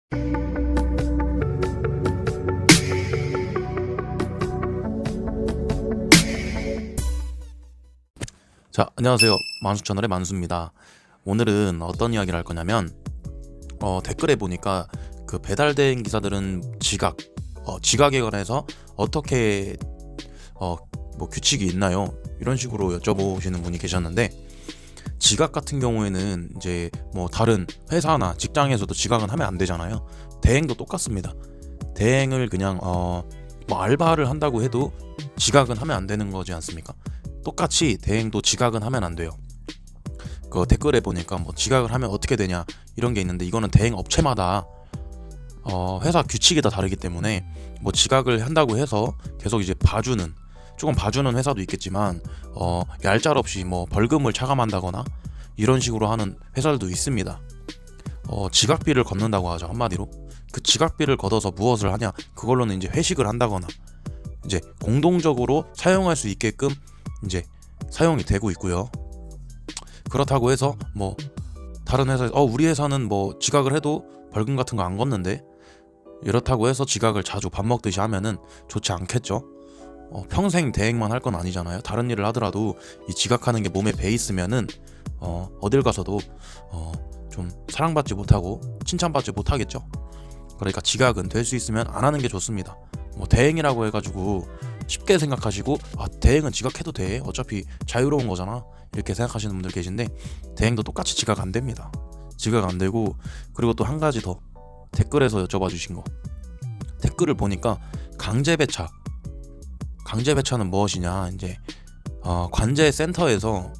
자, 안녕하세요. 만수 채널의 만수입니다. 오늘은 어떤 이야기를 할 거냐면 댓글에 보니까 그 배달대행 기사들은 지각에 관해서 어떻게 뭐 규칙이 있나요? 이런 식으로 여쭤보시는 분이 계셨는데, 지각 같은 경우에는 이제 뭐 다른 회사나 직장에서도 지각은 하면 안 되잖아요. 대행도 똑같습니다. 대행을 그냥 뭐 알바를 한다고 해도 지각은 하면 안 되는 거지 않습니까? 똑같이 대행도 지각은 하면 안 돼요. 그 댓글에 보니까 뭐 지각을 하면 어떻게 되냐 이런 게 있는데, 이거는 대행 업체마다 회사 규칙이 다 다르기 때문에 뭐 지각을 한다고 해서 계속 이제 조금 봐주는 회사도 있겠지만 얄짤없이 뭐 벌금을 차감한다거나 이런 식으로 하는 회사들도 있습니다. 지각비를 걷는다고 하죠, 한마디로. 그 지각비를 걷어서 무엇을 하냐, 그걸로는 이제 회식을 한다거나 이제 공동적으로 사용할 수 있게끔 이제 사용이 되고 있고요. 그렇다고 해서 뭐 다른 회사에서 우리 회사는 뭐 지각을 해도 벌금 같은 거 안 걷는데, 이렇다고 해서 지각을 자주 밥 먹듯이 하면은 좋지 않겠죠. 평생 대행만 할 건 아니잖아요. 다른 일을 하더라도 이 지각하는 게 몸에 배 있으면은 어딜 가서도 좀 사랑받지 못하고 칭찬받지 못하겠죠. 그러니까 지각은 될 수 있으면 안 하는 게 좋습니다. 뭐 대행이라고 해가지고 쉽게 생각하시고 대행은 지각해도 돼, 어차피 자유로운 거잖아, 이렇게 생각하시는 분들 계신데, 대행도 똑같이 지각 안 됩니다. 지각 안 되고, 그리고 또 한 가지 더 댓글에서 여쭤봐 주신 거, 댓글을 보니까 강제배차는 무엇이냐, 이제 관제센터에서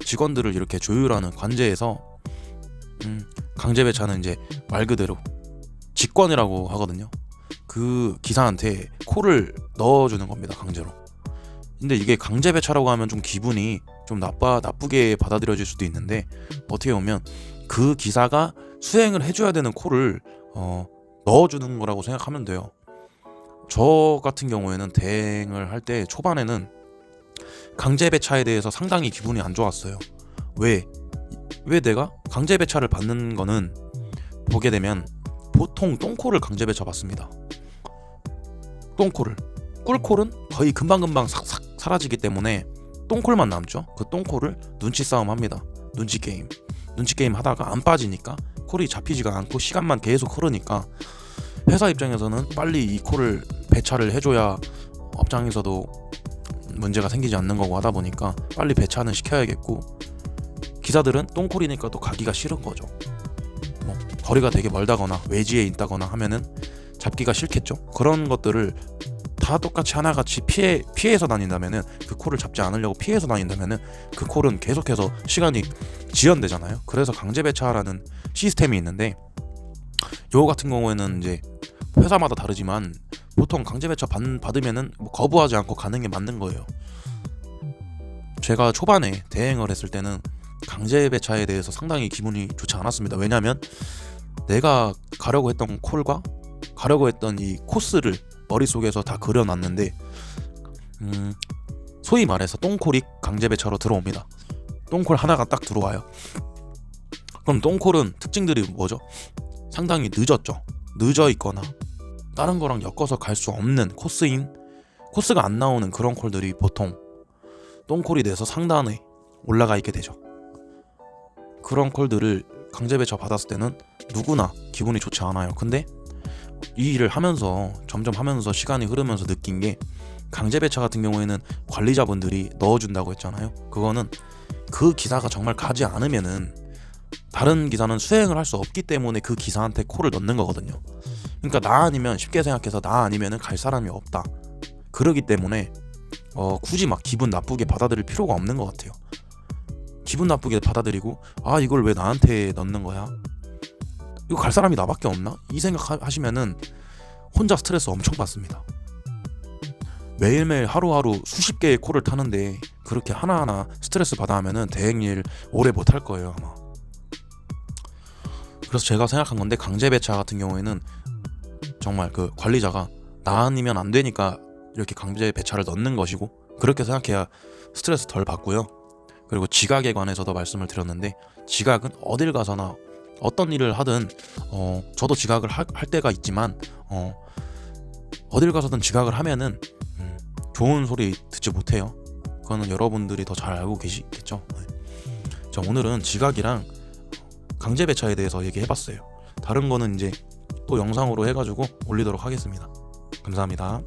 직원들을 이렇게 조율하는 관제에서 강제배차는 이제 말 그대로 직권이라고 하거든요. 그 기사한테 코를 넣어주는 겁니다, 강제로. 근데 이게 강제배차라고 하면 좀 기분이 좀 나쁘게 받아들여질 수도 있는데, 어떻게 보면 그 기사가 수행을 해줘야 되는 코를 넣어주는 거라고 생각하면 돼요. 저 같은 경우에는 대행을 할 때 초반에는 강제배차에 대해서 상당히 기분이 안 좋았어요. 왜 내가 강제배차를 받는 거는, 보게 되면 보통 똥콜을 강제배차 받습니다. 똥콜을. 꿀콜은 거의 금방금방 싹싹 사라지기 때문에 똥콜만 남죠. 그 똥콜을 눈치 싸움 합니다. 눈치 게임 하다가 안 빠지니까 콜이 잡히지가 않고 시간만 계속 흐르니까, 회사 입장에서는 빨리 이 콜을 배차를 해줘야 업장에서도 문제가 생기지 않는 거고 하다 보니까 빨리 배차는 시켜야겠고, 기사들은 똥콜이니까 또 가기가 싫은 거죠. 뭐 거리가 되게 멀다거나 외지에 있다거나 하면은 잡기가 싫겠죠. 그런 것들을 다 똑같이 하나같이 피해서 다닌다면은, 그 콜을 잡지 않으려고 피해서 다닌다면은 그 콜은 계속해서 시간이 지연되잖아요. 그래서 강제배차라는 시스템이 있는데, 요거 같은 경우에는 이제 회사마다 다르지만 보통 강제배차 받으면은 뭐 거부하지 않고 가는 게 맞는 거예요. 제가 초반에 대행을 했을 때는 강제배차에 대해서 상당히 기분이 좋지 않았습니다. 왜냐면 내가 가려고 했던 콜과 가려고 했던 이 코스를 머릿속에서 다 그려놨는데, 소위 말해서 똥콜이 강제배차로 들어옵니다. 똥콜 하나가 딱 들어와요. 그럼 똥콜은 특징들이 뭐죠? 상당히 늦어 있거나 다른 거랑 엮어서 갈 수 없는 코스가 안 나오는 그런 콜들이 보통 똥콜이 돼서 상단에 올라가 있게 되죠. 그런 콜들을 강제배차 받았을 때는 누구나 기분이 좋지 않아요. 근데 이 일을 하면서 점점 하면서 시간이 흐르면서 느낀 게, 강제배차 같은 경우에는 관리자분들이 넣어준다고 했잖아요. 그거는 그 기사가 정말 가지 않으면은 다른 기사는 수행을 할 수 없기 때문에 그 기사한테 콜을 넣는 거거든요. 그러니까 나 아니면, 쉽게 생각해서 나 아니면은 갈 사람이 없다, 그러기 때문에 굳이 막 기분 나쁘게 받아들일 필요가 없는 것 같아요. 기분 나쁘게 받아들이고 이걸 왜 나한테 넣는 거야, 이거 갈 사람이 나밖에 없나, 이 생각 하시면은 혼자 스트레스 엄청 받습니다. 매일매일 하루하루 수십 개의 콜을 타는데 그렇게 하나하나 스트레스 받아 하면은 대행일 오래 못 할 거예요, 아마. 그래서 제가 생각한 건데, 강제배차 같은 경우에는 정말 그 관리자가 나 아니면 안 되니까 이렇게 강제배차를 넣는 것이고, 그렇게 생각해야 스트레스 덜 받고요. 그리고 지각에 관해서도 말씀을 드렸는데, 지각은 어딜 가서나 어떤 일을 하든 저도 지각을 할 때가 있지만 어딜 가서든 지각을 하면은 좋은 소리 듣지 못해요. 그거는 여러분들이 더 잘 알고 계시겠죠. 자, 오늘은 지각이랑 강제 배차에 대해서 얘기해봤어요. 다른 거는 이제 또 영상으로 해가지고 올리도록 하겠습니다. 감사합니다.